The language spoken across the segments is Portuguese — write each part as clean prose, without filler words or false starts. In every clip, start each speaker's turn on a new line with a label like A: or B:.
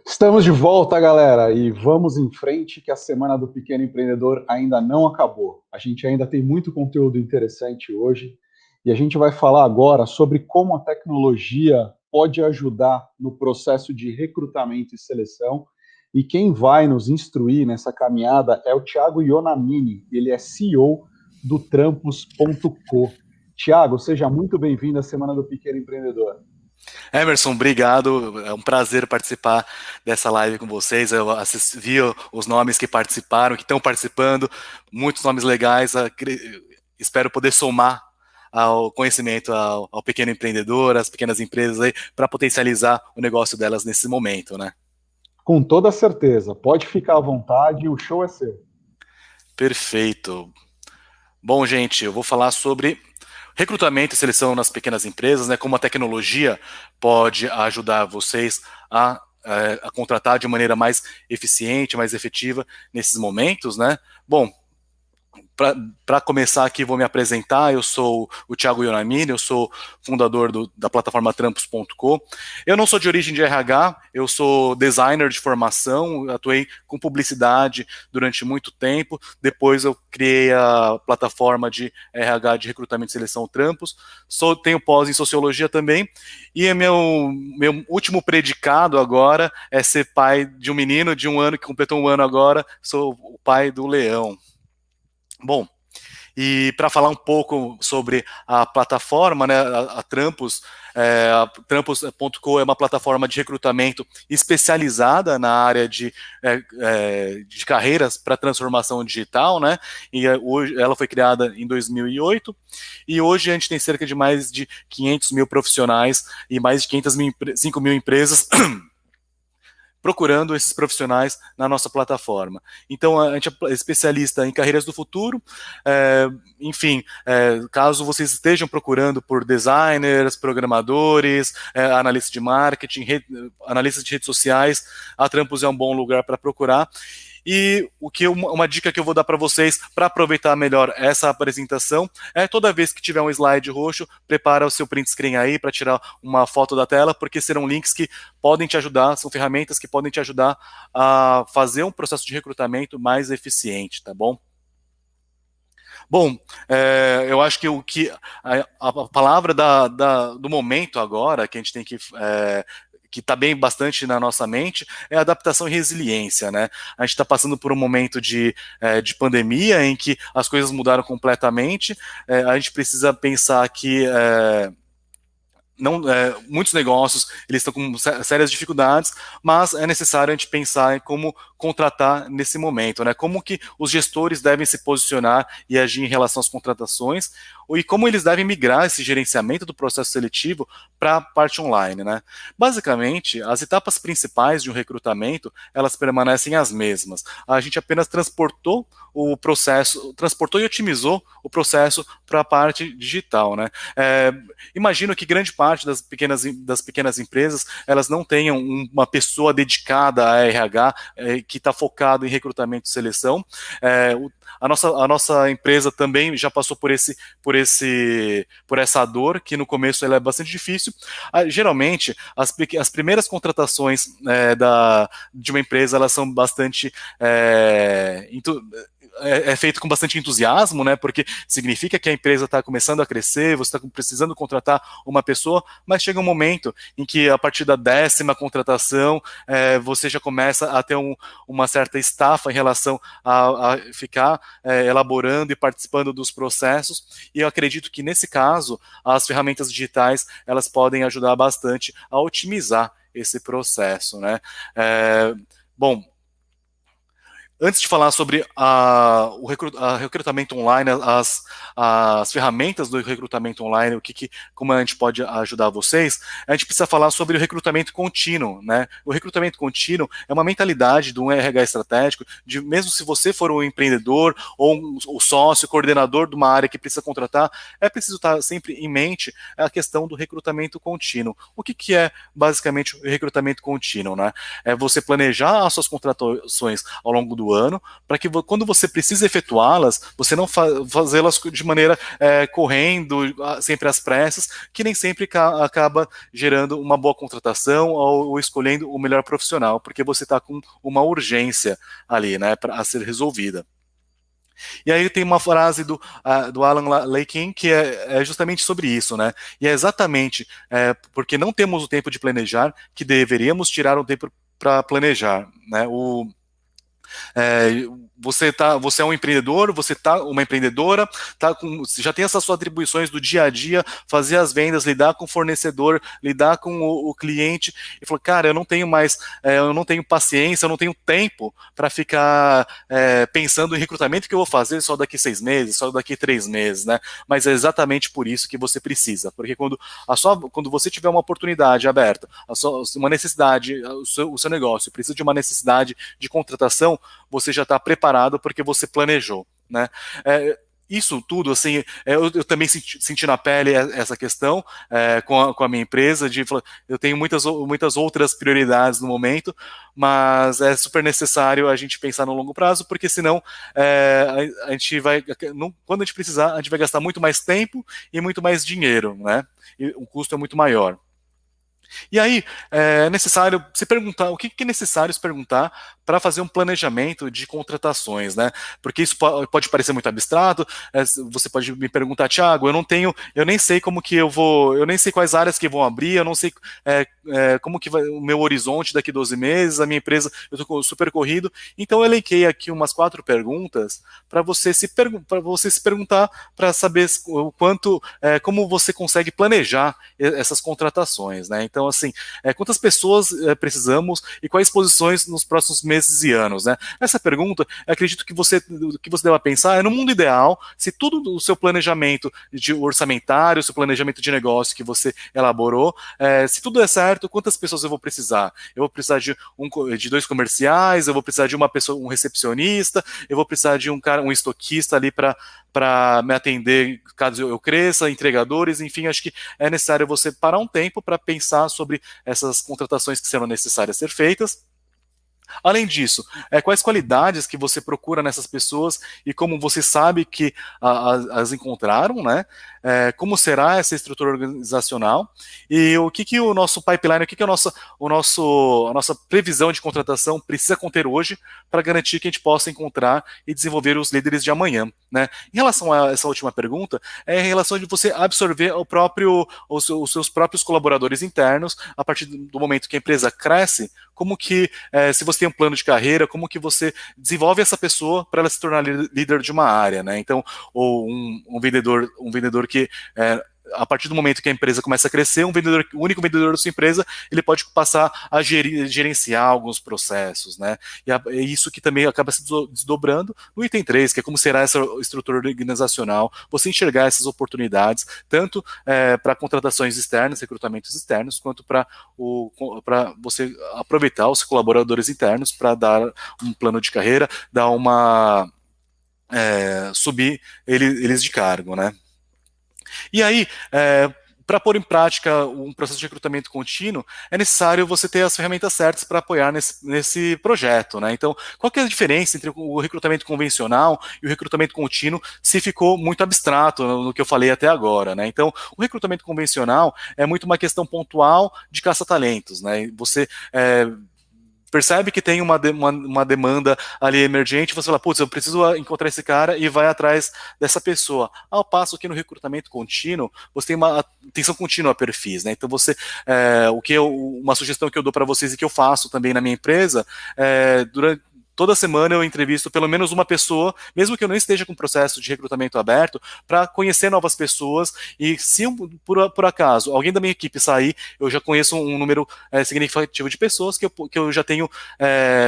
A: Estamos de volta, galera, e vamos em frente que a Semana do Pequeno Empreendedor ainda não acabou. A gente ainda tem muito conteúdo interessante hoje e a gente vai falar agora sobre como a tecnologia pode ajudar no processo de recrutamento e seleção. E quem vai nos instruir nessa caminhada é o Thiago Ionamini, ele é CEO do Trampos.co. Thiago, seja muito bem-vindo à Semana do Pequeno Empreendedor.
B: Emerson, obrigado. É um prazer participar dessa live com vocês. Eu vi os nomes que participaram, que estão participando, muitos nomes legais. Espero poder somar ao conhecimento ao pequeno empreendedor, às pequenas empresas aí, para potencializar o negócio delas nesse momento, né?
A: Com toda certeza, pode ficar à vontade, o show é seu.
B: Perfeito. Bom, gente, eu vou falar sobre recrutamento e seleção nas pequenas empresas, né? Como a tecnologia pode ajudar vocês a contratar de maneira mais eficiente, mais efetiva nesses momentos, né? Bom, para começar aqui, vou me apresentar. Eu sou o Thiago Ionamini, eu sou fundador da plataforma Trampos.co. Eu não sou de origem de RH, eu sou designer de formação, atuei com publicidade durante muito tempo. Depois eu criei a plataforma de RH de recrutamento e seleção Trampos. Tenho pós em sociologia também. E meu último predicado agora é ser pai de um menino de 1 ano, que completou 1 ano agora. Sou o pai do Leão. Bom, e para falar um pouco sobre a plataforma, né, a Trampos, a Trampos.co é uma plataforma de recrutamento especializada na área de carreiras para transformação digital, né? E hoje ela foi criada em 2008 e hoje a gente tem cerca de mais de 500 mil profissionais e mais de 5 mil empresas procurando esses profissionais na nossa plataforma. Então, a gente é especialista em carreiras do futuro. Enfim, caso vocês estejam procurando por designers, programadores, analistas de marketing, analistas de redes sociais, a Trampos é um bom lugar para procurar. E uma dica que eu vou dar para vocês para aproveitar melhor essa apresentação é toda vez que tiver um slide roxo, prepara o seu print screen aí para tirar uma foto da tela, porque serão links que podem te ajudar, são ferramentas que podem te ajudar a fazer um processo de recrutamento mais eficiente, tá bom? Bom, eu acho que a palavra do momento agora, que a gente tem que está bem bastante na nossa mente, é adaptação e resiliência, né? A gente está passando por um momento de pandemia em que as coisas mudaram completamente, a gente precisa pensar que muitos negócios eles estão com sérias dificuldades, mas é necessário a gente pensar em como contratar nesse momento, né? Como que os gestores devem se posicionar e agir em relação às contratações e como eles devem migrar esse gerenciamento do processo seletivo para a parte online, né? Basicamente, as etapas principais de um recrutamento, elas permanecem as mesmas. A gente apenas transportou e otimizou o processo para a parte digital, né? Imagino que grande parte das pequenas empresas, elas não tenham uma pessoa dedicada a RH, que está focado em recrutamento e seleção. A nossa empresa também já passou por essa dor, que no começo ela é bastante difícil. Geralmente, as primeiras contratações de uma empresa, elas são bastante feito com bastante entusiasmo, né? Porque significa que a empresa está começando a crescer, você está precisando contratar uma pessoa, mas chega um momento em que a partir da 10ª contratação você já começa a ter uma certa estafa em relação a ficar elaborando e participando dos processos. E eu acredito que nesse caso as ferramentas digitais elas podem ajudar bastante a otimizar esse processo, né? Bom, antes de falar sobre o recrutamento online, as ferramentas do recrutamento online, como a gente pode ajudar vocês, a gente precisa falar sobre o recrutamento contínuo, né? O recrutamento contínuo é uma mentalidade de um RH estratégico, mesmo se você for um empreendedor ou um sócio, coordenador de uma área que precisa contratar, é preciso estar sempre em mente a questão do recrutamento contínuo. O que é basicamente o recrutamento contínuo, né? É você planejar as suas contratações ao longo do do ano, para que quando você precisa efetuá-las, você não fazê-las de maneira correndo, sempre às pressas, que nem sempre acaba gerando uma boa contratação ou escolhendo o melhor profissional, porque você está com uma urgência ali, né, a ser resolvida. E aí tem uma frase do Alan Lakein que é justamente sobre isso, né? E é exatamente porque não temos o tempo de planejar que deveríamos tirar o tempo para planejar, né? Você é um empreendedor, você tá uma empreendedora, já tem essas suas atribuições do dia a dia, fazer as vendas, lidar com o fornecedor, lidar com o cliente, e falou, cara, eu não tenho mais, eu não tenho paciência, eu não tenho tempo para ficar pensando em recrutamento que eu vou fazer só daqui 6 meses, só daqui 3 meses, né? Mas é exatamente por isso que você precisa, porque quando você tiver uma oportunidade aberta, uma necessidade, o seu negócio precisa de uma necessidade de contratação, você já está preparado porque você planejou, né? Isso tudo, assim, eu também senti na pele essa questão com a minha empresa, eu tenho muitas outras prioridades no momento, mas é super necessário a gente pensar no longo prazo, porque senão a gente vai, quando a gente precisar, a gente vai gastar muito mais tempo e muito mais dinheiro, né? E o custo é muito maior. E aí, é necessário se perguntar, o que é necessário se perguntar para fazer um planejamento de contratações, né? Porque isso pode parecer muito abstrato, você pode me perguntar, Thiago, eu nem sei como que eu nem sei quais áreas que vão abrir, eu não sei como que vai o meu horizonte daqui 12 meses, a minha empresa, eu estou super corrido, então eu elenquei aqui umas 4 perguntas para você se perguntar, para saber o quanto, como você consegue planejar essas contratações, né? Então, assim, quantas pessoas precisamos e quais posições nos próximos meses e anos, né? Essa pergunta, acredito que você deva pensar no mundo ideal, se tudo o seu planejamento de orçamentário, seu planejamento de negócio que você elaborou, se tudo é certo, quantas pessoas eu vou precisar? Eu vou precisar de 2 comerciais, eu vou precisar de uma pessoa, um recepcionista, eu vou precisar de um estoquista ali para me atender caso eu cresça, entregadores, enfim, acho que é necessário você parar um tempo para pensar sobre essas contratações que serão necessárias ser feitas. Além disso, quais qualidades que você procura nessas pessoas e como você sabe que as encontraram, né? Como será essa estrutura organizacional e o que o nosso pipeline, o que a nossa previsão de contratação precisa conter hoje para garantir que a gente possa encontrar e desenvolver os líderes de amanhã, né? Em relação a essa última pergunta, em relação de você absorver os seus próprios colaboradores internos a partir do momento que a empresa cresce, como que, se você tem um plano de carreira, como que você desenvolve essa pessoa para ela se tornar líder de uma área, né? Então, ou um vendedor que a partir do momento que a empresa começa a crescer, o único vendedor da sua empresa, ele pode passar a gerenciar alguns processos, né? E é isso que também acaba se desdobrando no item 3, que é como será essa estrutura organizacional, você enxergar essas oportunidades, tanto para contratações externas, recrutamentos externos, quanto para você aproveitar os colaboradores internos para dar um plano de carreira, dar subir eles de cargo, né? E aí, para pôr em prática um processo de recrutamento contínuo, é necessário você ter as ferramentas certas para apoiar nesse projeto, né? Então, qual que é a diferença entre o recrutamento convencional e o recrutamento contínuo, se ficou muito abstrato no que eu falei até agora, né? Então, o recrutamento convencional é muito uma questão pontual de caça-talentos, né? Você percebe que tem uma demanda ali emergente, você fala, putz, eu preciso encontrar esse cara e vai atrás dessa pessoa. Ao passo que no recrutamento contínuo, você tem uma atenção contínua a perfis, né? Então uma sugestão que eu dou para vocês e que eu faço também na minha empresa, toda semana eu entrevisto pelo menos uma pessoa, mesmo que eu não esteja com processo de recrutamento aberto, para conhecer novas pessoas e se por acaso alguém da minha equipe sair, eu já conheço um número significativo de pessoas que eu já tenho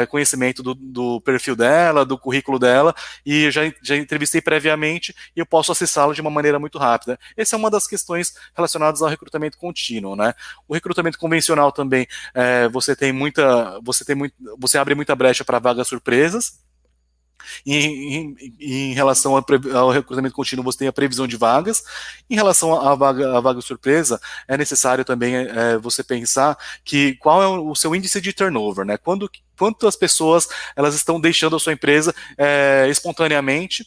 B: conhecimento do perfil dela, do currículo dela e eu já entrevistei previamente e eu posso acessá-lo de uma maneira muito rápida. Essa é uma das questões relacionadas ao recrutamento contínuo, né? O recrutamento convencional também, você abre muita brecha para vagas surpresas. Em relação ao recrutamento contínuo, você tem a previsão de vagas. Em relação à vaga surpresa, é necessário também você pensar qual é o seu índice de turnover, né? quantas pessoas elas estão deixando a sua empresa espontaneamente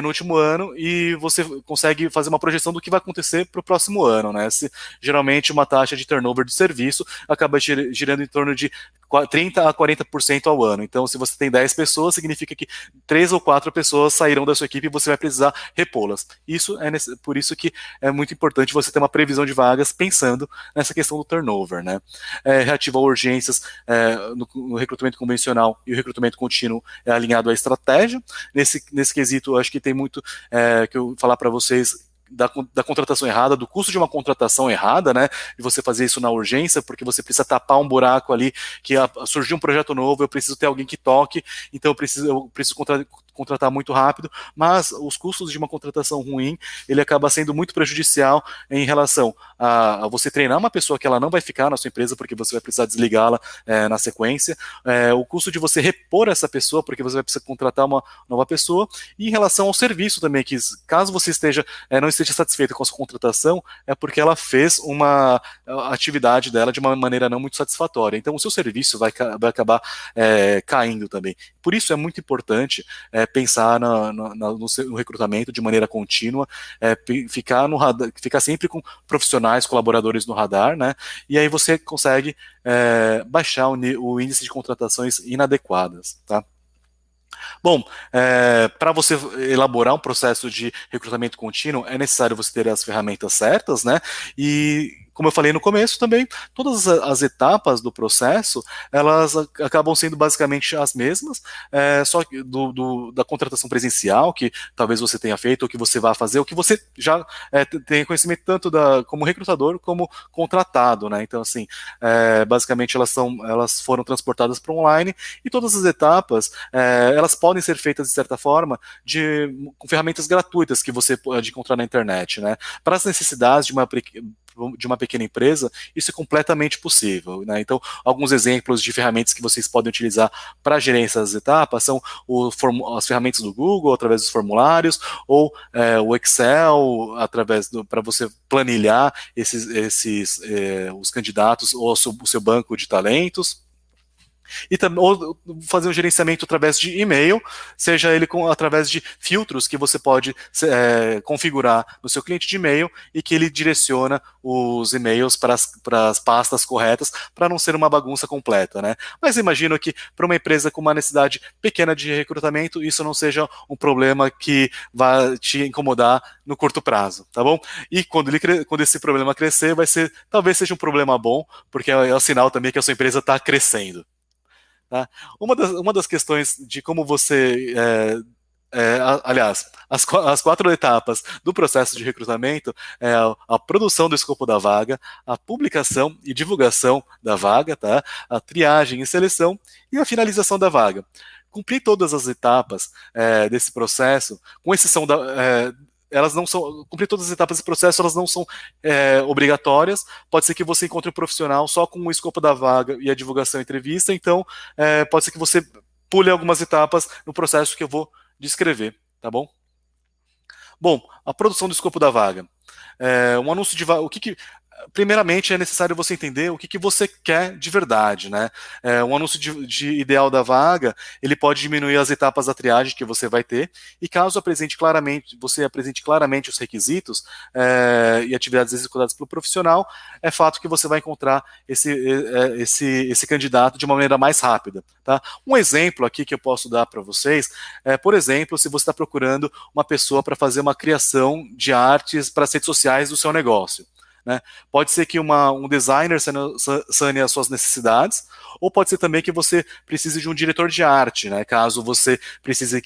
B: no último ano, e você consegue fazer uma projeção do que vai acontecer para o próximo ano, né? Geralmente uma taxa de turnover de serviço acaba girando em torno de 30 a 40% ao ano. Então, se você tem 10 pessoas, significa que 3 ou 4 pessoas sairão da sua equipe e você vai precisar repô-las. Por isso que é muito importante você ter uma previsão de vagas pensando nessa questão do turnover, né? Reativa a urgências no recrutamento convencional, e o recrutamento contínuo é alinhado à estratégia. Nesse quesito, eu acho que tem muito que eu falar para vocês da contratação errada, do custo de uma contratação errada, né, de você fazer isso na urgência, porque você precisa tapar um buraco ali, que surgiu um projeto novo, eu preciso ter alguém que toque, então eu preciso contratar muito rápido, mas os custos de uma contratação ruim, ele acaba sendo muito prejudicial em relação a você treinar uma pessoa que ela não vai ficar na sua empresa, porque você vai precisar desligá-la na sequência, o custo de você repor essa pessoa, porque você vai precisar contratar uma nova pessoa, e em relação ao serviço também, que caso você não esteja satisfeito com a sua contratação, é porque ela fez uma atividade dela de uma maneira não muito satisfatória. Então o seu serviço vai caindo também. Por isso é muito importante pensar no recrutamento de maneira contínua, ficar sempre com profissionais, colaboradores no radar, né? E aí você consegue baixar o índice de contratações inadequadas, tá? Bom, para você elaborar um processo de recrutamento contínuo, é necessário você ter as ferramentas certas, né? E, como eu falei no começo também, todas as etapas do processo, elas acabam sendo basicamente as mesmas, só que da contratação presencial, que talvez você tenha feito, ou que você vá fazer, ou que você já tem conhecimento tanto como recrutador como contratado, né? Então, assim, basicamente elas foram transportadas para online, e todas as etapas, elas podem ser feitas de certa forma com ferramentas gratuitas que você pode encontrar na internet, né? Para as necessidades de uma pequena empresa, isso é completamente possível, né? Então, alguns exemplos de ferramentas que vocês podem utilizar para gerência das etapas são as ferramentas do Google, através dos formulários, ou o Excel, para você planilhar os candidatos, ou o seu banco de talentos. Ou fazer um gerenciamento através de e-mail, seja ele através de filtros que você pode configurar no seu cliente de e-mail, e que ele direciona os e-mails para as pastas corretas, para não ser uma bagunça completa, né? Mas imagino que para uma empresa com uma necessidade pequena de recrutamento, isso não seja um problema que vai te incomodar no curto prazo, tá bom? E quando esse problema crescer, talvez seja um problema bom, porque é o sinal também que a sua empresa está crescendo. Tá? Uma das questões de como você, aliás, as 4 etapas do processo de recrutamento é a produção do escopo da vaga, a publicação e divulgação da vaga, tá? A triagem e seleção e a finalização da vaga. Cumprir todas as etapas desse processo, com exceção elas não são, cumprir todas as etapas desse processo, elas não são obrigatórias. Pode ser que você encontre um profissional só com o escopo da vaga e a divulgação e entrevista, então pode ser que você pule algumas etapas no processo que eu vou descrever, tá bom? Bom, a produção do escopo da vaga. Um anúncio de vaga, primeiramente é necessário você entender o que você quer de verdade, né? Um anúncio de ideal da vaga, ele pode diminuir as etapas da triagem que você vai ter, e caso você apresente claramente os requisitos e atividades executadas pelo profissional, é fato que você vai encontrar esse candidato de uma maneira mais rápida, tá? Um exemplo aqui que eu posso dar para vocês por exemplo, se você está procurando uma pessoa para fazer uma criação de artes para as redes sociais do seu negócio, né? Pode ser que um designer sane as suas necessidades, ou pode ser também que você precise de um diretor de arte, né? Caso você precise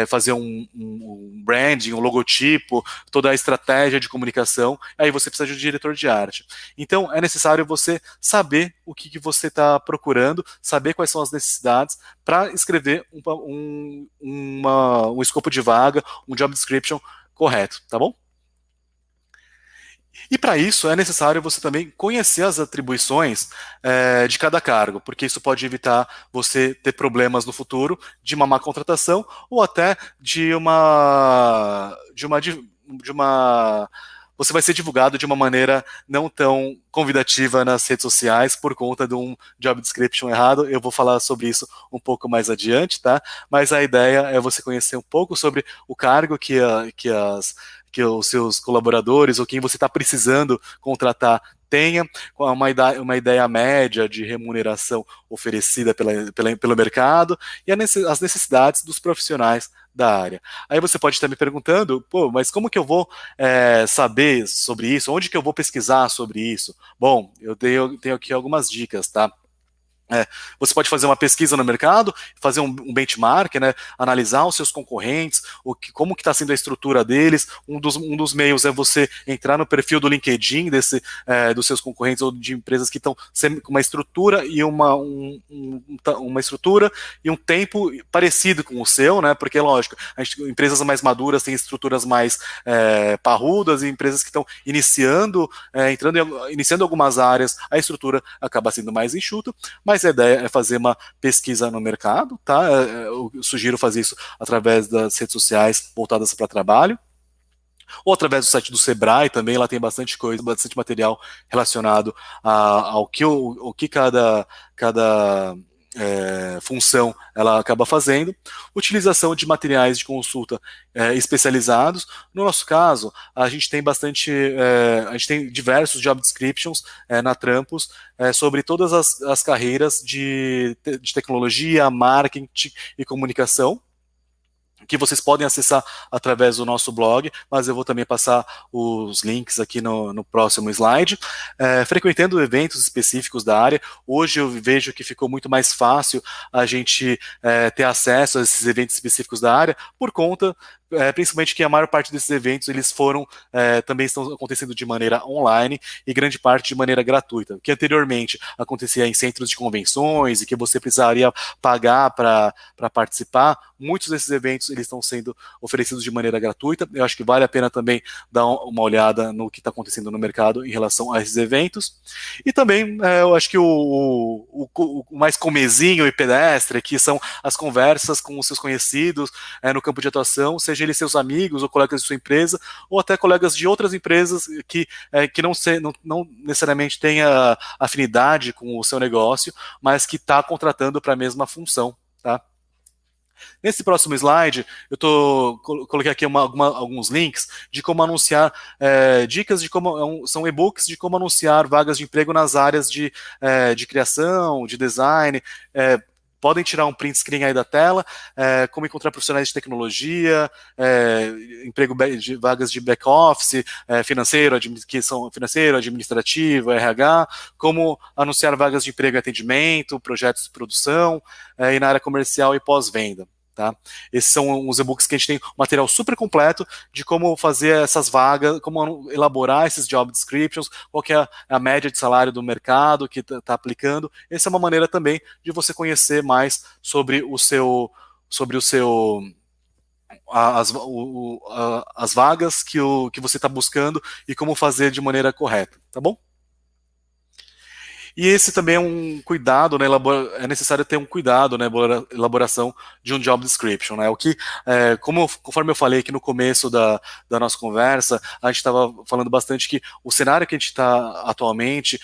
B: fazer um branding, um logotipo, toda a estratégia de comunicação, aí você precisa de um diretor de arte. Então, é necessário você saber o que você está procurando, saber quais são as necessidades, para escrever um escopo de vaga, um job description correto, tá bom? E para isso é necessário você também conhecer as atribuições de cada cargo, porque isso pode evitar você ter problemas no futuro de uma má contratação, ou até de uma você vai ser divulgado de uma maneira não tão convidativa nas redes sociais por conta de um job description errado. Eu vou falar sobre isso um pouco mais adiante, tá? Mas a ideia é você conhecer um pouco sobre o cargo que os seus colaboradores ou quem você está precisando contratar tenha, com uma ideia média de remuneração oferecida pelo mercado e as necessidades dos profissionais da área. Aí você pode estar me perguntando, pô, mas como que eu vou saber sobre isso? Onde que eu vou pesquisar sobre isso? Bom, eu tenho aqui algumas dicas, tá? Você pode fazer uma pesquisa no mercado, fazer um benchmark, né, analisar os seus concorrentes, como que está sendo a estrutura deles. Um dos meios é você entrar no perfil do LinkedIn dos seus concorrentes ou de empresas que estão com uma estrutura e uma estrutura e um tempo parecido com o seu, né? Porque lógico, empresas mais maduras têm estruturas mais parrudas e empresas que estão iniciando algumas áreas, a estrutura acaba sendo mais enxuta, mas a ideia é fazer uma pesquisa no mercado, tá? Eu sugiro fazer isso através das redes sociais voltadas para trabalho, ou através do site do Sebrae também, lá tem bastante coisa, bastante material relacionado ao que cada função ela acaba fazendo, utilização de materiais de consulta especializados. No nosso caso, a gente tem a gente tem diversos job descriptions na Trampos sobre todas as carreiras de tecnologia, marketing e comunicação, que vocês podem acessar através do nosso blog, mas eu vou também passar os links aqui no próximo slide. Frequentando eventos específicos da área, hoje eu vejo que ficou muito mais fácil a gente ter acesso a esses eventos específicos da área, por conta principalmente que a maior parte desses eventos eles também estão acontecendo de maneira online e grande parte de maneira gratuita, que anteriormente acontecia em centros de convenções e que você precisaria pagar para participar. Muitos desses eventos eles estão sendo oferecidos de maneira gratuita. Eu acho que vale a pena também dar uma olhada no que está acontecendo no mercado em relação a esses eventos. E também eu acho que o mais comezinho e pedestre, que são as conversas com os seus conhecidos no campo de atuação, seja eles seus amigos ou colegas de sua empresa, ou até colegas de outras empresas que não necessariamente tenha afinidade com o seu negócio, mas que está contratando para a mesma função, tá? Nesse próximo slide, coloquei aqui alguns links de como anunciar, dicas de como são e-books de como anunciar vagas de emprego nas áreas de criação, de design. Podem tirar um print screen aí da tela, como encontrar profissionais de tecnologia, vagas de back-office, financeiro, administrativo, RH, como anunciar vagas de emprego e atendimento, projetos de produção, e na área comercial e pós-venda. Tá? Esses são os e-books que a gente tem um material super completo de como fazer essas vagas, como elaborar esses job descriptions, qual que é a média de salário do mercado que está aplicando. Essa é uma maneira também de você conhecer mais sobre as vagas que você está buscando e como fazer de maneira correta, tá bom? E esse também é um cuidado, né, é necessário ter um cuidado na elaboração de um job description, né, conforme eu falei aqui no começo da nossa conversa, a gente estava falando bastante que o cenário que a gente está atualmente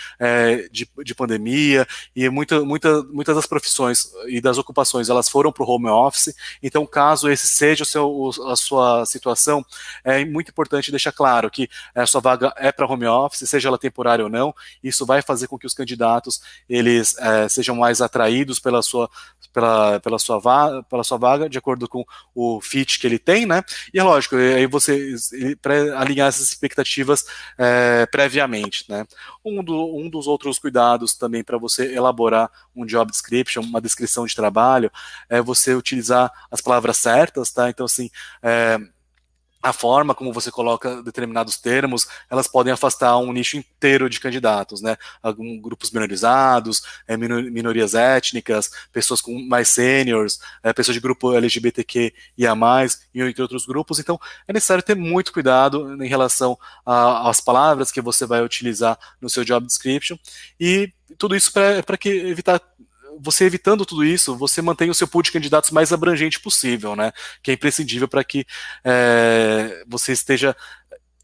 B: de pandemia e muitas das profissões e das ocupações, elas foram para o home office, então caso esse seja a sua situação, é muito importante deixar claro que a sua vaga é para home office, seja ela temporária ou não. Isso vai fazer com que os candidatos eles sejam mais atraídos pela sua vaga, de acordo com o fit que ele tem, né? E é lógico, aí para alinhar essas expectativas previamente, né? Um dos outros cuidados também para você elaborar um job description, uma descrição de trabalho, é você utilizar as palavras certas, tá? Então, assim, a forma como você coloca determinados termos, elas podem afastar um nicho inteiro de candidatos, né? Grupos minorizados, minorias étnicas, pessoas com mais seniors, pessoas de grupo LGBTQIA+, e entre outros grupos. Então, é necessário ter muito cuidado em relação às palavras que você vai utilizar no seu job description, e tudo isso para evitar. Você evitando tudo isso, você mantém o seu pool de candidatos mais abrangente possível, né? Que é imprescindível para que você esteja.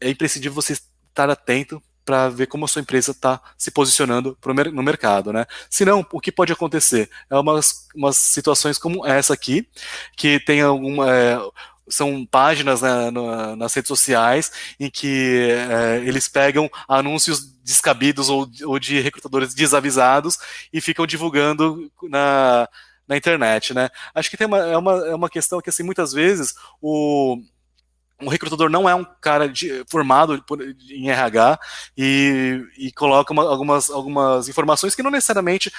B: É imprescindível você estar atento para ver como a sua empresa está se posicionando no mercado, né? Se não, o que pode acontecer? É umas situações como essa aqui, que tem são páginas, né, nas redes sociais em que eles pegam anúncios descabidos ou de recrutadores desavisados e ficam divulgando na internet, né? Acho que é uma questão que, assim, muitas vezes um recrutador não é um cara formado em RH e coloca algumas informações que não necessariamente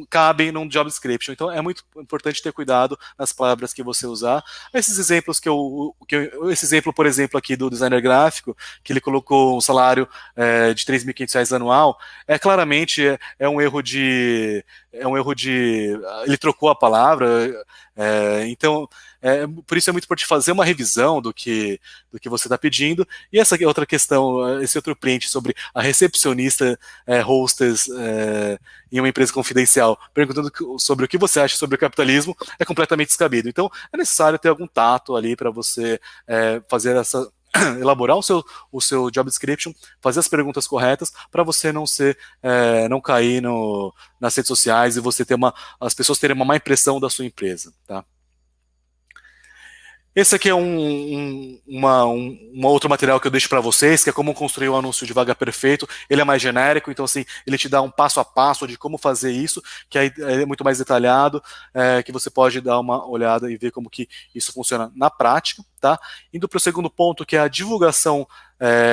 B: cabem num job description. Então é muito importante ter cuidado nas palavras que você usar. Esses exemplos esse exemplo, por exemplo, aqui do designer gráfico, que ele colocou um salário de R$3.500 anual, claramente um erro de ele trocou a palavra, então por isso é muito importante fazer uma revisão do que você está pedindo. E essa outra questão, esse outro print sobre a recepcionista hostess em uma empresa confidencial, perguntando sobre o que você acha sobre o capitalismo, é completamente descabido. Então é necessário ter algum tato ali para você fazer elaborar o seu job description, fazer as perguntas corretas para você não cair nas redes sociais e você as pessoas terem uma má impressão da sua empresa, tá? Esse aqui é um outro material que eu deixo para vocês, que é como construir um anúncio de vaga perfeito. Ele é mais genérico, então assim, ele te dá um passo a passo de como fazer isso, que aí é muito mais detalhado, que você pode dar uma olhada e ver como que isso funciona na prática, tá? Indo para o segundo ponto, que é a divulgação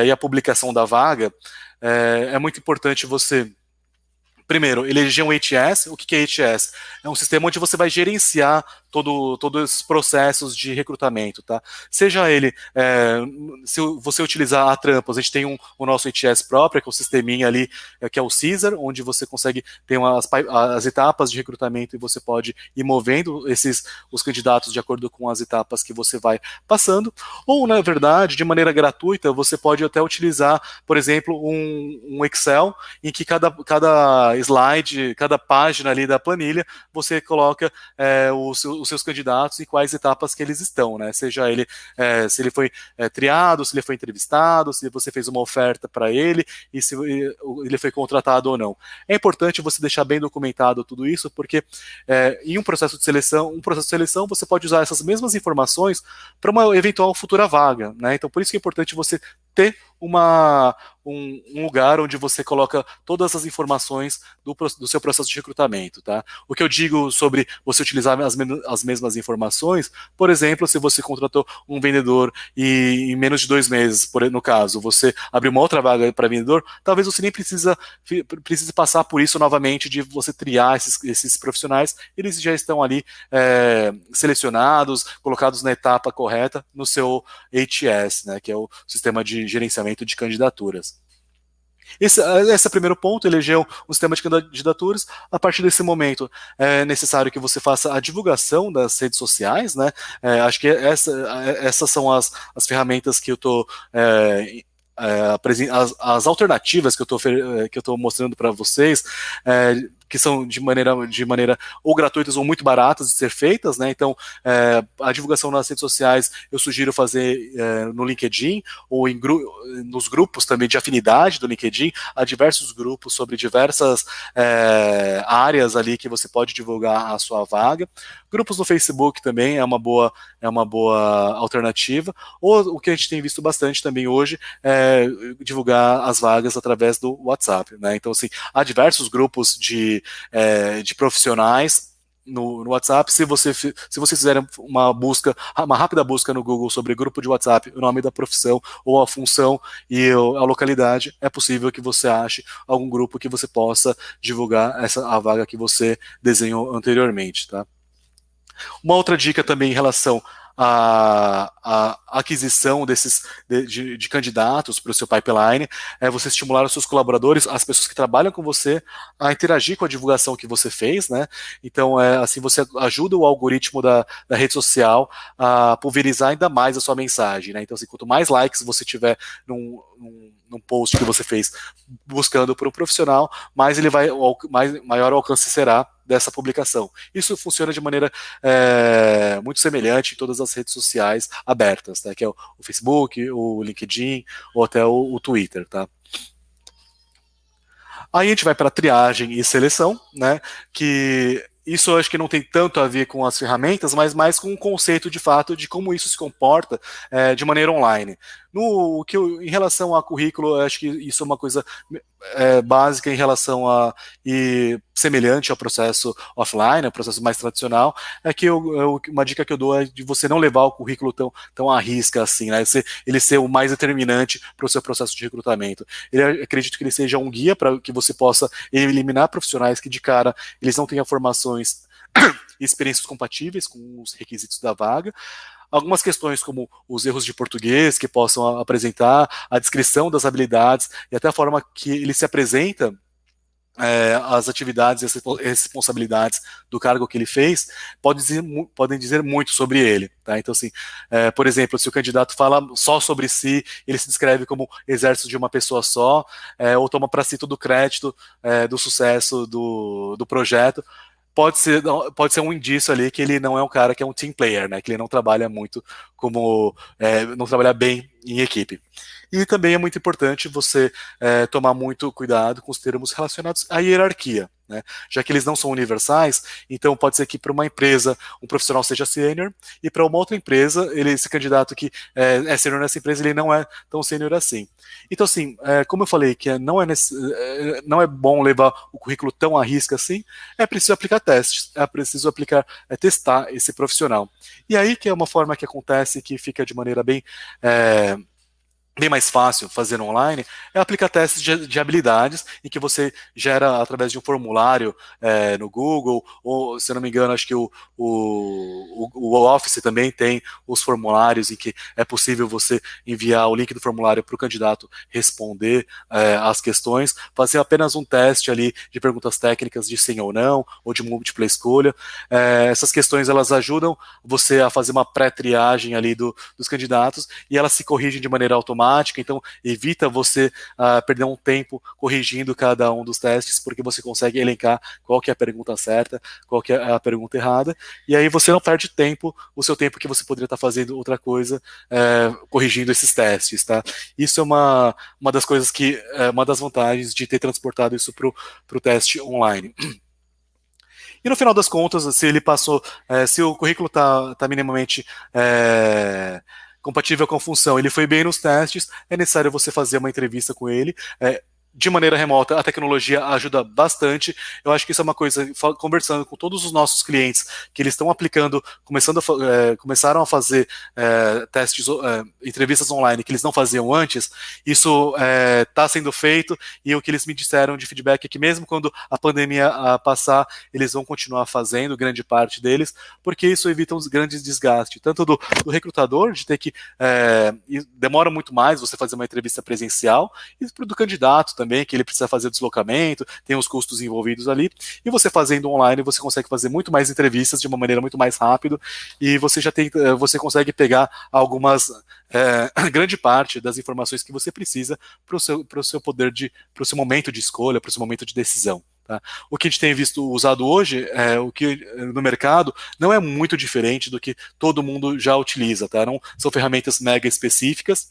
B: e a publicação da vaga, é muito importante você... Primeiro, eleger um HTS. O que é HTS? É um sistema onde você vai gerenciar todos os processos de recrutamento, tá? Seja ele, se você utilizar a Trampos, a gente tem o nosso HTS próprio, que é o sisteminha ali, que é o Caesar, onde você consegue ter as etapas de recrutamento e você pode ir movendo os candidatos de acordo com as etapas que você vai passando. Ou, na verdade, de maneira gratuita, você pode até utilizar, por exemplo, um Excel em que cada slide, cada página ali da planilha, você coloca os seus candidatos e quais etapas que eles estão, né? Seja ele, se ele foi triado, se ele foi entrevistado, se você fez uma oferta para ele e se ele foi contratado ou não. É importante você deixar bem documentado tudo isso, porque em um processo de seleção, você pode usar essas mesmas informações para uma eventual futura vaga, né? Então, por isso que é importante você ter um lugar onde você coloca todas as informações do seu processo de recrutamento, tá? O que eu digo sobre você utilizar as mesmas informações, por exemplo, se você contratou um vendedor e em menos de 2 meses, no caso, você abriu uma outra vaga para vendedor, talvez você nem precise passar por isso novamente, de você triar esses profissionais, eles já estão ali selecionados, colocados na etapa correta no seu HTS, né, que é o sistema de gerenciamento de candidaturas. Esse é o primeiro ponto, eleger um sistema de candidaturas. A partir desse momento, é necessário que você faça a divulgação das redes sociais, né? Acho que essas são as ferramentas que eu estou... as alternativas que eu estou mostrando para vocês, que são de maneira ou gratuitas ou muito baratas de ser feitas, né? Então, a divulgação nas redes sociais eu sugiro fazer no LinkedIn ou nos grupos também de afinidade do LinkedIn. Há diversos grupos sobre diversas áreas ali que você pode divulgar a sua vaga. Grupos no Facebook também é uma boa alternativa. Ou o que a gente tem visto bastante também hoje é divulgar as vagas através do WhatsApp, né? Então, assim, há diversos grupos de profissionais no WhatsApp. Se vocês fizerem uma rápida busca no Google sobre grupo de WhatsApp, o nome da profissão ou a função e a localidade, é possível que você ache algum grupo que você possa divulgar a vaga que você desenhou anteriormente, tá? Uma outra dica também em relação à aquisição de candidatos para o seu pipeline é você estimular os seus colaboradores, as pessoas que trabalham com você, a interagir com a divulgação que você fez, né? Então, assim, você ajuda o algoritmo da rede social a pulverizar ainda mais a sua mensagem, né? Então, assim, quanto mais likes você tiver num post que você fez buscando por um profissional, maior o alcance será dessa publicação. Isso funciona de maneira muito semelhante em todas as redes sociais abertas, né, que é o Facebook, o LinkedIn ou até o Twitter, tá? Aí a gente vai para triagem e seleção, né? Que isso eu acho que não tem tanto a ver com as ferramentas, mas mais com o conceito de fato de como isso se comporta de maneira online. Em relação a currículo, eu acho que isso é uma coisa básica em relação a e semelhante ao processo offline, ao processo mais tradicional, é que uma dica que eu dou é de você não levar o currículo tão à risca assim, né? Ele ser o mais determinante para o seu processo de recrutamento. Acredito que ele seja um guia para que você possa eliminar profissionais que de cara eles não tenham formações e experiências compatíveis com os requisitos da vaga. Algumas questões como os erros de português que possam apresentar, a descrição das habilidades e até a forma que ele se apresenta as atividades e as responsabilidades do cargo que ele fez podem dizer muito sobre ele, tá? Então, assim, por exemplo, se o candidato fala só sobre si, ele se descreve como exército de uma pessoa só, ou toma para si todo o crédito do sucesso do projeto, pode ser um indício ali que ele não é um cara que é um team player, né? Que ele não trabalha muito não trabalha bem em equipe. E também é muito importante você tomar muito cuidado com os termos relacionados à hierarquia, né? Já que eles não são universais, então pode ser que para uma empresa um profissional seja sênior e para uma outra empresa, esse candidato que é sênior nessa empresa, ele não é tão sênior assim. Então, assim, como eu falei que não é bom levar o currículo tão à risca assim, é preciso aplicar testes, é preciso testar esse profissional. E aí que é uma forma que acontece que fica de maneira bem mais fácil fazer online, é aplicar testes de habilidades em que você gera através de um formulário no Google, ou se eu não me engano, acho que o Office também tem os formulários em que é possível você enviar o link do formulário para o candidato responder as questões, fazer apenas um teste ali de perguntas técnicas de sim ou não, ou de múltipla escolha. Essas questões elas ajudam você a fazer uma pré-triagem ali dos candidatos e elas se corrigem de maneira automática, então evita você perder um tempo corrigindo cada um dos testes, porque você consegue elencar qual que é a pergunta certa, qual que é a pergunta errada, e aí você não perde tempo, o seu tempo que você poderia estar fazendo outra coisa, corrigindo esses testes, tá? Isso é uma das coisas uma das vantagens de ter transportado isso para o teste online. E no final das contas, se ele passou, se o currículo está minimamente compatível com a função, ele foi bem nos testes, é necessário você fazer uma entrevista com ele. De maneira remota, a tecnologia ajuda bastante. Eu acho que isso é uma coisa, conversando com todos os nossos clientes, que eles estão aplicando, começaram a fazer testes, entrevistas online que eles não faziam antes, isso está sendo feito, e o que eles me disseram de feedback é que mesmo quando a pandemia passar, eles vão continuar fazendo, grande parte deles, porque isso evita uns grandes desgastes, tanto do recrutador, de ter que demora muito mais você fazer uma entrevista presencial, e do candidato também, que ele precisa fazer o deslocamento, tem os custos envolvidos ali, e você fazendo online, você consegue fazer muito mais entrevistas de uma maneira muito mais rápida, e você consegue pegar grande parte das informações que você precisa para o seu para o seu momento de escolha, para o seu momento de decisão. Tá? O que a gente tem visto usado hoje, o que no mercado não é muito diferente do que todo mundo já utiliza, tá? Não são ferramentas mega específicas.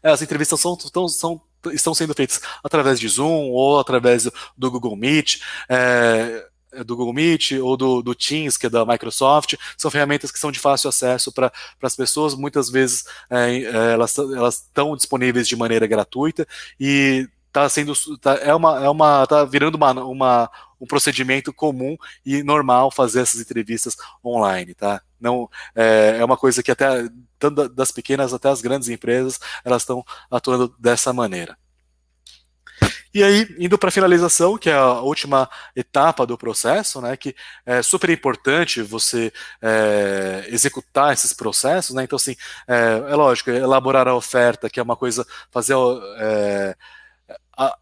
B: As entrevistas estão sendo feitas através de Zoom ou através do Google Meet, ou do Teams, que é da Microsoft. São ferramentas que são de fácil acesso para as pessoas. Muitas vezes elas estão disponíveis de maneira gratuita e tá virando um procedimento comum e normal fazer essas entrevistas online, tá? Não, é uma coisa que tanto das pequenas até as grandes empresas, elas estão atuando dessa maneira. E aí, indo para a finalização, que é a última etapa do processo, né, que é super importante você executar esses processos, né? Então, assim, é lógico, elaborar a oferta, que é uma coisa, fazer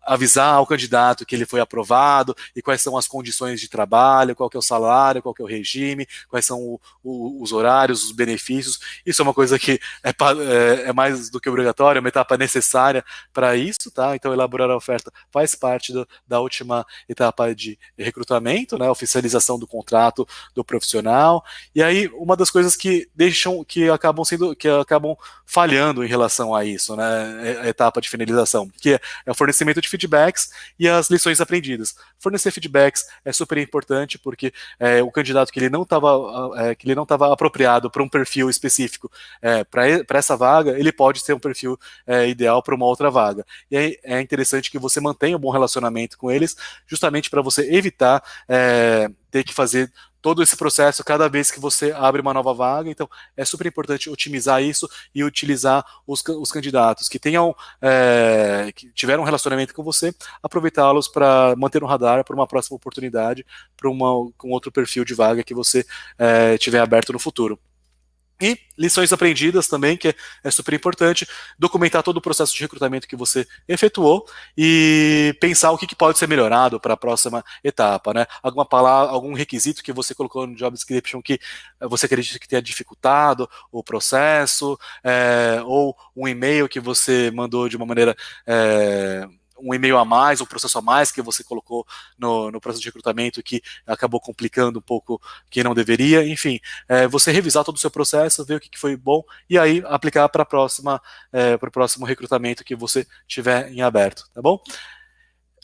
B: avisar ao candidato que ele foi aprovado e quais são as condições de trabalho, qual que é o salário, qual que é o regime, quais são os horários, os benefícios. Isso é uma coisa que é mais do que obrigatória, é uma etapa necessária para isso, tá? Então, elaborar a oferta faz parte da última etapa de recrutamento, né? Oficialização do contrato do profissional. E aí, uma das coisas que acabam falhando em relação a isso, né? A etapa de finalização, que é o fornecimento de feedbacks e as lições aprendidas. Fornecer feedbacks é super importante porque o candidato que ele não estava apropriado para um perfil específico para essa vaga, ele pode ser um perfil ideal para uma outra vaga. E aí é interessante que você mantenha um bom relacionamento com eles, justamente para você evitar ter que fazer todo esse processo cada vez que você abre uma nova vaga. Então, é super importante otimizar isso e utilizar os candidatos que que tiveram um relacionamento com você, aproveitá-los para manter no radar para uma próxima oportunidade, com outro perfil de vaga que você tiver aberto no futuro. E lições aprendidas também, que é super importante, documentar todo o processo de recrutamento que você efetuou e pensar o que pode ser melhorado para a próxima etapa, né? Alguma palavra, algum requisito que você colocou no job description que você acredita que tenha dificultado o processo, ou um e-mail que você mandou de uma maneira um e-mail a mais, um processo a mais que você colocou no processo de recrutamento que acabou complicando um pouco que não deveria, enfim, você revisar todo o seu processo, ver o que foi bom e aí aplicar para o próximo recrutamento que você tiver em aberto, tá bom?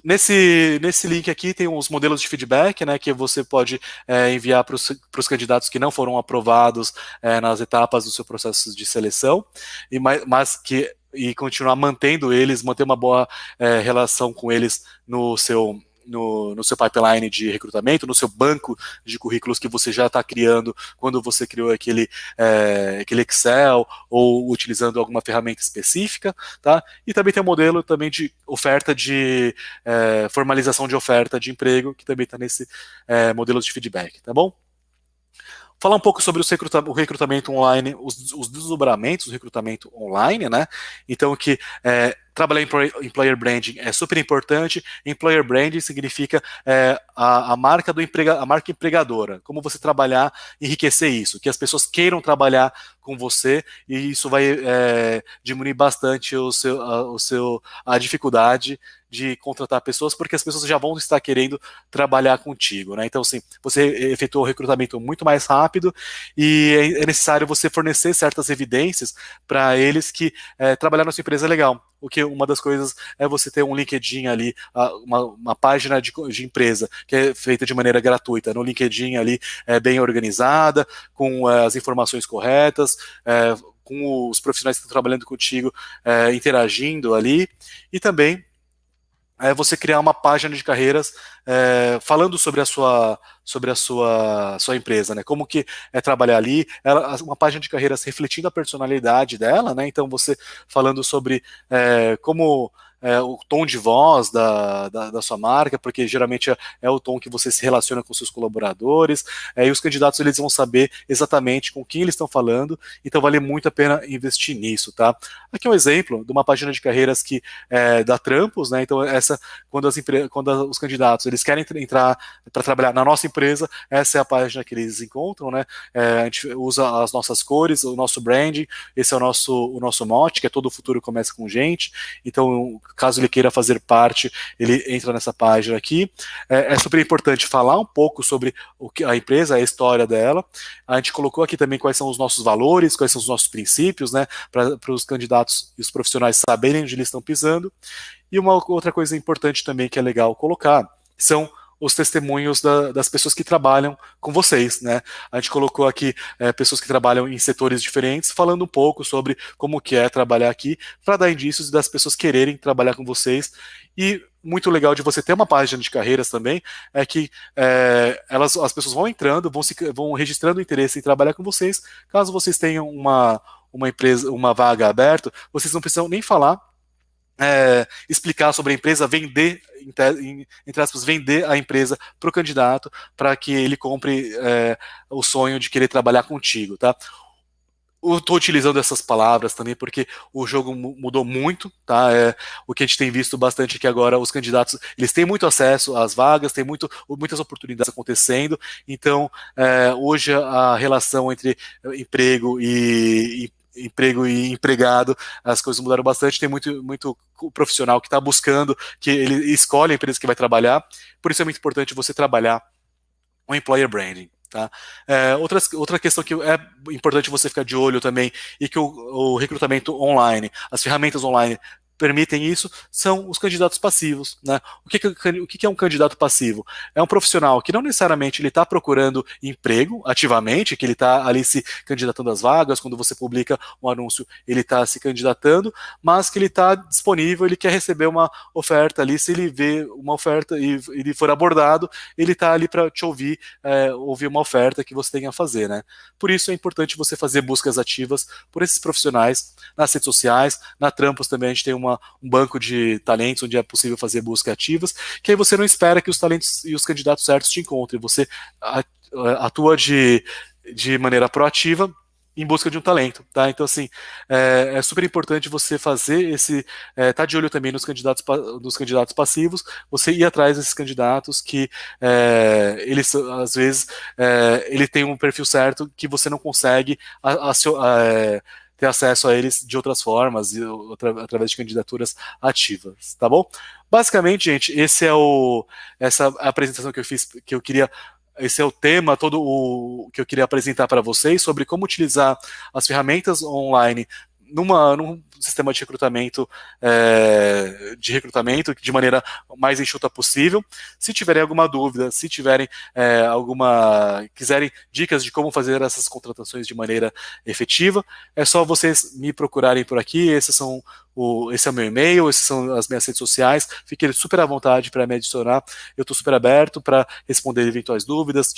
B: Nesse link aqui tem os modelos de feedback, né, que você pode enviar para os candidatos que não foram aprovados nas etapas do seu processo de seleção, e continuar mantendo eles, manter uma boa relação com eles no seu pipeline de recrutamento, no seu banco de currículos que você já está criando quando você criou aquele Excel ou utilizando alguma ferramenta específica, tá? E também tem um modelo também de oferta de formalização de oferta de emprego, que também está nesse modelo de feedback, tá bom? Falar um pouco sobre o recrutamento online, os desdobramentos do recrutamento online, né? Então, trabalhar em employer branding é super importante. Employer branding significa a marca a marca empregadora. Como você trabalhar, enriquecer isso, que as pessoas queiram trabalhar com você, e isso vai diminuir bastante a dificuldade de contratar pessoas, porque as pessoas já vão estar querendo trabalhar contigo, né? Então, assim, você efetua o recrutamento muito mais rápido e é necessário você fornecer certas evidências para eles que trabalhar na sua empresa é legal. Uma das coisas é você ter um LinkedIn ali, uma página de empresa que é feita de maneira gratuita. No LinkedIn ali bem organizada, com as informações corretas, com os profissionais que estão trabalhando contigo interagindo ali, e também você criar uma página de carreiras falando sobre a sua empresa, né? Como que é trabalhar ali, uma página de carreiras refletindo a personalidade dela, né? Então você falando sobre como o tom de voz da sua marca, porque geralmente é o tom que você se relaciona com seus colaboradores, e os candidatos eles vão saber exatamente com quem eles estão falando, então vale muito a pena investir nisso, tá? Aqui é um exemplo de uma página de carreiras que dá trampos, né? Então quando os candidatos eles querem entrar para trabalhar na nossa empresa, essa é a página que eles encontram, né? A gente usa as nossas cores, o nosso branding, esse é o nosso mote, que é todo o futuro começa com gente. Então, caso ele queira fazer parte, ele entra nessa página aqui. É super importante falar um pouco sobre a empresa, a história dela. A gente colocou aqui também quais são os nossos valores, quais são os nossos princípios, né? Para os candidatos e os profissionais saberem onde eles estão pisando. E uma outra coisa importante também que é legal colocar são os testemunhos das pessoas que trabalham com vocês, né? A gente colocou aqui pessoas que trabalham em setores diferentes, falando um pouco sobre como que é trabalhar aqui, para dar indícios das pessoas quererem trabalhar com vocês. E muito legal de você ter uma página de carreiras também é que as pessoas vão entrando, vão registrando o interesse em trabalhar com vocês. Caso vocês tenham uma empresa, uma vaga aberta, vocês não precisam nem falar, explicar sobre a empresa, vender, entre aspas, vender a empresa para o candidato para que ele compre o sonho de querer trabalhar contigo, tá? eu estou utilizando essas palavras também porque o jogo mudou muito, tá? O que a gente tem visto bastante aqui agora, os candidatos, eles têm muito acesso às vagas, tem muitas oportunidades acontecendo, então hoje a relação entre emprego e empregado, as coisas mudaram bastante, tem muito profissional que está buscando, que ele escolhe a empresa que vai trabalhar, por isso é muito importante você trabalhar o employer branding. Tá? Outra questão que é importante você ficar de olho também, e que o recrutamento online, as ferramentas online permitem isso, são os candidatos passivos. Né? O que é um candidato passivo? É um profissional que não necessariamente ele está procurando emprego ativamente, que ele está ali se candidatando às vagas, quando você publica um anúncio, ele está se candidatando, mas que ele está disponível, ele quer receber uma oferta ali, se ele vê uma oferta e ele for abordado, ele está ali para te ouvir uma oferta que você tenha a fazer. Né? Por isso é importante você fazer buscas ativas por esses profissionais nas redes sociais, na Trampos também a gente tem um banco de talentos onde é possível fazer buscas ativas, que aí você não espera que os talentos e os candidatos certos te encontrem, você atua de maneira proativa em busca de um talento, tá? Então, assim, é super importante você fazer tá de olho também nos candidatos passivos, você ir atrás desses candidatos que eles, às vezes, ele tem um perfil certo que você não consegue ter acesso a eles de outras formas, através de candidaturas ativas, tá bom? Basicamente, gente, essa apresentação que eu fiz, que eu queria. Esse é o tema todo que eu queria apresentar para vocês sobre como utilizar as ferramentas online num sistema de recrutamento de maneira mais enxuta possível. Se tiverem alguma dúvida, se tiverem quiserem dicas de como fazer essas contratações de maneira efetiva, é só vocês me procurarem por aqui. Esse é o meu e-mail, essas são as minhas redes sociais. Fiquem super à vontade para me adicionar. Eu estou super aberto para responder eventuais dúvidas,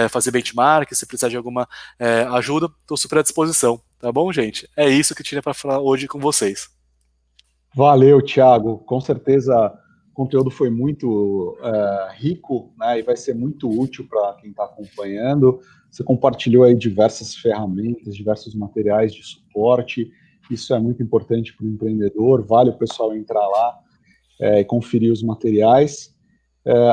B: fazer benchmark, se precisar de alguma ajuda, estou super à disposição. Tá bom, gente? É isso que eu tinha para falar hoje com vocês.
A: Valeu, Thiago. Com certeza o conteúdo foi muito rico, né, e vai ser muito útil para quem está acompanhando. Você compartilhou aí diversas ferramentas, diversos materiais de suporte. Isso é muito importante para o empreendedor. Vale o pessoal entrar lá e conferir os materiais.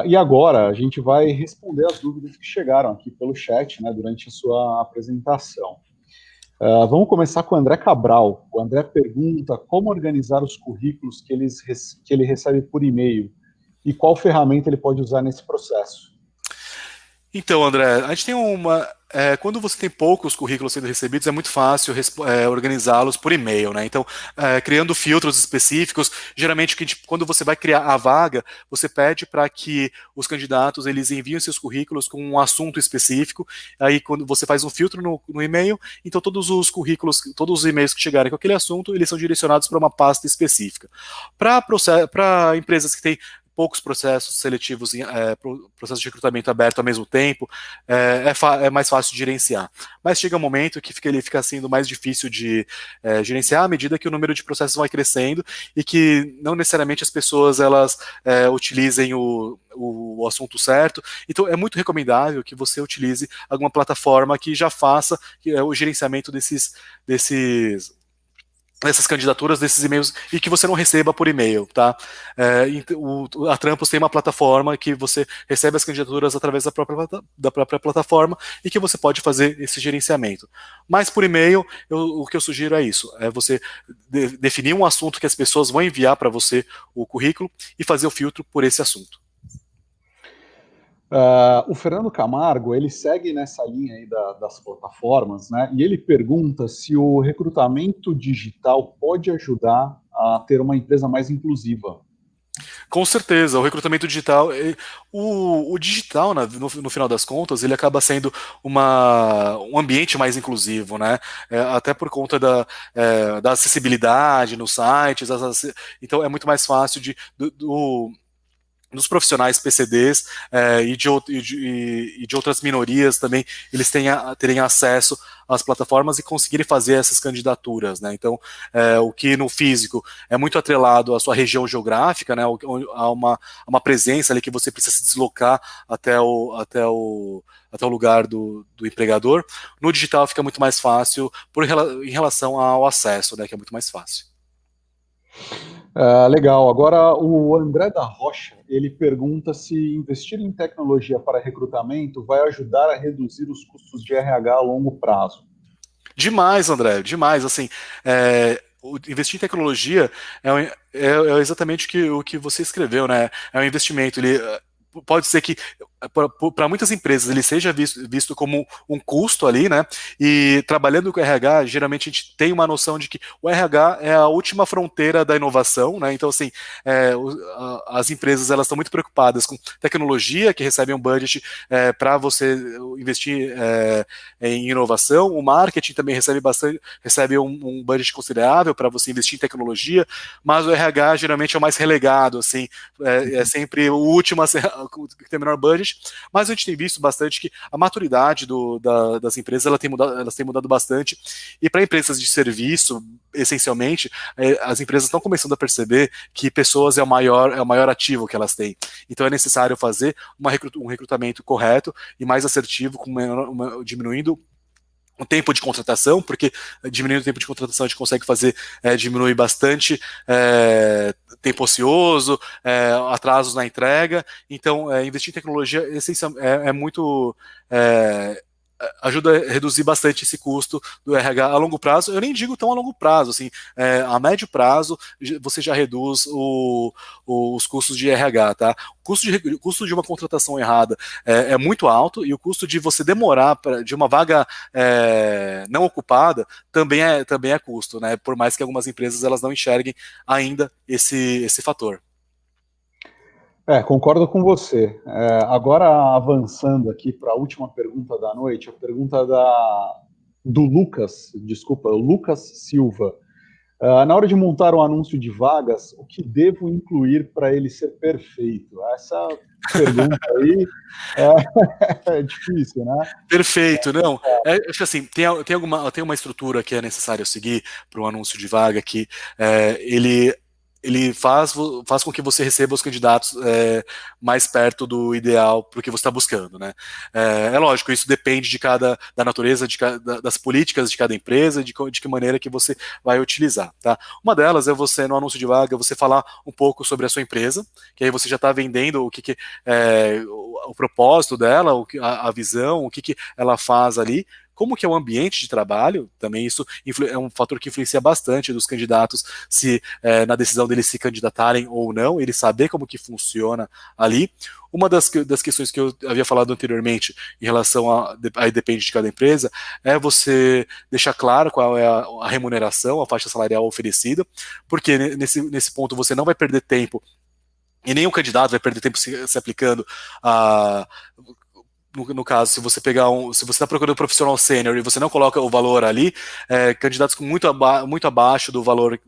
A: E agora a gente vai responder as dúvidas que chegaram aqui pelo chat, né, durante a sua apresentação. Vamos começar com o André Cabral. O André pergunta como organizar os currículos que ele recebe por e-mail e qual ferramenta ele pode usar nesse processo.
B: Então, André, a gente tem quando você tem poucos currículos sendo recebidos, é muito fácil organizá-los por e-mail, né? Então, criando filtros específicos, geralmente quando você vai criar a vaga, você pede para que os candidatos eles enviem seus currículos com um assunto específico. Aí, quando você faz um filtro no e-mail, então todos os currículos, todos os e-mails que chegarem com aquele assunto, eles são direcionados para uma pasta específica. Para empresas que têm poucos processos seletivos, processo de recrutamento aberto ao mesmo tempo, é mais fácil de gerenciar. Mas chega um momento que ele fica sendo mais difícil de gerenciar à medida que o número de processos vai crescendo e que não necessariamente as pessoas elas utilizem o assunto certo. Então é muito recomendável que você utilize alguma plataforma que já faça o gerenciamento dessas candidaturas, desses e-mails, e que você não receba por e-mail, tá? A Trampos tem uma plataforma que você recebe as candidaturas através da própria plataforma e que você pode fazer esse gerenciamento. Mas por e-mail, o que eu sugiro é isso, é você definir um assunto que as pessoas vão enviar para você o currículo e fazer o filtro por esse assunto.
A: O Fernando Camargo, ele segue nessa linha aí das plataformas, né? E ele pergunta se o recrutamento digital pode ajudar a ter uma empresa mais inclusiva.
B: Com certeza, o recrutamento digital, o digital, no final das contas, ele acaba sendo um ambiente mais inclusivo, né? Até por conta da acessibilidade nos sites, então é muito mais fácil dos profissionais PCDs e de outras minorias também, eles terem acesso às plataformas e conseguirem fazer essas candidaturas, né? Então, o que no físico é muito atrelado à sua região geográfica, né? A uma presença ali que você precisa se deslocar até o lugar do empregador. No digital fica muito mais fácil em relação ao acesso, né? Que é muito mais fácil.
A: Legal. Agora, o André da Rocha, ele pergunta se investir em tecnologia para recrutamento vai ajudar a reduzir os custos de RH a longo prazo.
B: Demais, André, demais. Assim, investir em tecnologia é exatamente o que você escreveu, né? É um investimento. Ele pode ser que para muitas empresas ele seja visto como um custo ali, né? E trabalhando com o RH, geralmente a gente tem uma noção de que o RH é a última fronteira da inovação, né? Então, assim, as empresas elas estão muito preocupadas com tecnologia, que recebem um budget para você investir em inovação. O marketing também recebe um budget considerável para você investir em tecnologia, mas o RH geralmente é o mais relegado, assim, é sempre o último a que tem o menor budget. Mas a gente tem visto bastante que a maturidade das empresas elas têm mudado bastante, e para empresas de serviço, essencialmente, as empresas estão começando a perceber que pessoas é o maior ativo que elas têm. Então é necessário fazer um recrutamento correto e mais assertivo, diminuindo o tempo de contratação, porque diminuindo o tempo de contratação a gente consegue diminuir bastante tempo ocioso, atrasos na entrega. Então, investir em tecnologia é muito ajuda a reduzir bastante esse custo do RH a longo prazo. Eu nem digo tão a longo prazo, assim, a médio prazo você já reduz os custos de RH, tá? O custo de uma contratação errada é muito alto, e o custo de você demorar de uma vaga não ocupada também é custo, né? Por mais que algumas empresas elas não enxerguem ainda esse fator.
A: Concordo com você. Agora, avançando aqui para a última pergunta da noite, a pergunta do Lucas, desculpa, Lucas Silva. Na hora de montar um anúncio de vagas, o que devo incluir para ele ser perfeito? Essa pergunta aí é difícil, né?
B: Perfeito, não. Acho que assim, tem uma estrutura que é necessário seguir para um anúncio de vaga que ele faz com que você receba os candidatos mais perto do ideal para o que você está buscando, né? É lógico, isso depende da natureza das políticas de cada empresa, de que maneira que você vai utilizar, tá? Uma delas é você, no anúncio de vaga, você falar um pouco sobre a sua empresa, que aí você já está vendendo o propósito dela, a visão, o que ela faz ali, como que é o ambiente de trabalho, também isso é um fator que influencia bastante dos candidatos na decisão deles se candidatarem ou não, ele saber como que funciona ali. Uma das questões que eu havia falado anteriormente em relação aí depende de cada empresa, é você deixar claro qual é a remuneração, a faixa salarial oferecida, porque nesse ponto você não vai perder tempo e nenhum candidato vai perder tempo se aplicando no caso, se você está procurando um profissional sênior e você não coloca o valor ali, candidatos com muito abaixo do valor,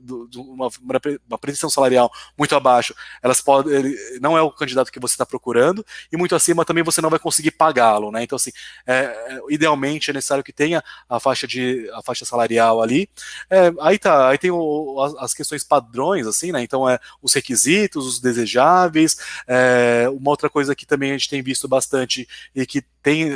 B: uma pretensão salarial muito abaixo, não é o candidato que você está procurando, e muito acima também você não vai conseguir pagá-lo, né? Então, assim, idealmente é necessário que tenha a faixa salarial ali. Aí tem as questões padrões, assim, né? Então, os requisitos, os desejáveis. Uma outra coisa que também a gente tem visto bastante e que tem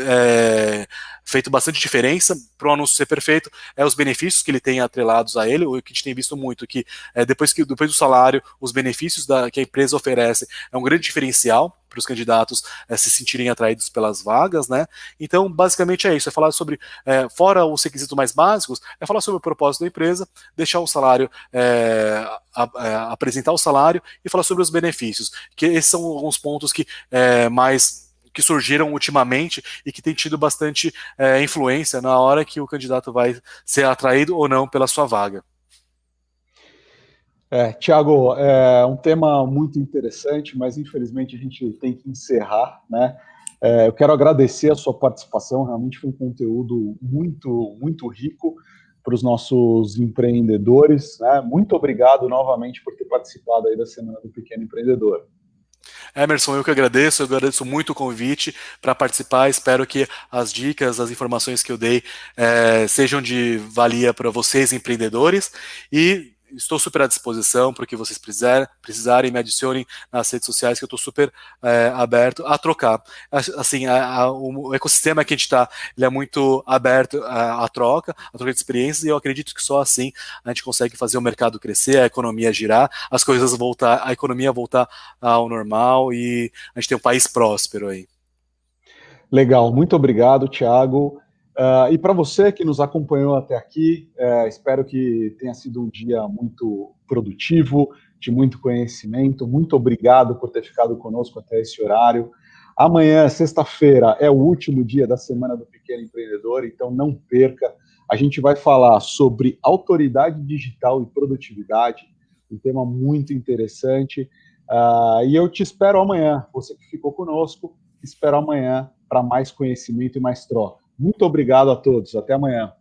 B: feito bastante diferença para o anúncio ser perfeito é os benefícios que ele tem atrelados a ele. O que a gente tem visto muito que depois do salário, os benefícios que a empresa oferece é um grande diferencial para os candidatos se sentirem atraídos pelas vagas, né? Então, basicamente é isso, é falar sobre, fora os requisitos mais básicos, é falar sobre o propósito da empresa, deixar o salário, apresentar o salário e falar sobre os benefícios, que esses são alguns pontos que surgiram ultimamente e que tem tido bastante influência na hora que o candidato vai ser atraído ou não pela sua vaga.
A: Tiago, é um tema muito interessante, mas infelizmente a gente tem que encerrar, né? Eu quero agradecer a sua participação, realmente foi um conteúdo muito, muito rico para os nossos empreendedores, né? Muito obrigado novamente por ter participado aí da Semana do Pequeno Empreendedor.
B: Emerson, eu agradeço muito o convite para participar, espero que as dicas, as informações que eu dei sejam de valia para vocês, empreendedores, e estou super à disposição para o que vocês precisarem, me adicionem nas redes sociais, que eu estou super aberto a trocar. Assim, o ecossistema que a gente está, ele é muito aberto à troca de experiências, e eu acredito que só assim a gente consegue fazer o mercado crescer, a economia girar, as coisas voltar, a economia voltar ao normal e a gente ter um país próspero aí.
A: Legal, muito obrigado, Thiago. E para você que nos acompanhou até aqui, espero que tenha sido um dia muito produtivo, de muito conhecimento. Muito obrigado por ter ficado conosco até esse horário. Amanhã, sexta-feira, é o último dia da Semana do Pequeno Empreendedor, então não perca. A gente vai falar sobre autoridade digital e produtividade, um tema muito interessante. E eu te espero amanhã. Você que ficou conosco, espero amanhã para mais conhecimento e mais troca. Muito obrigado a todos. Até amanhã.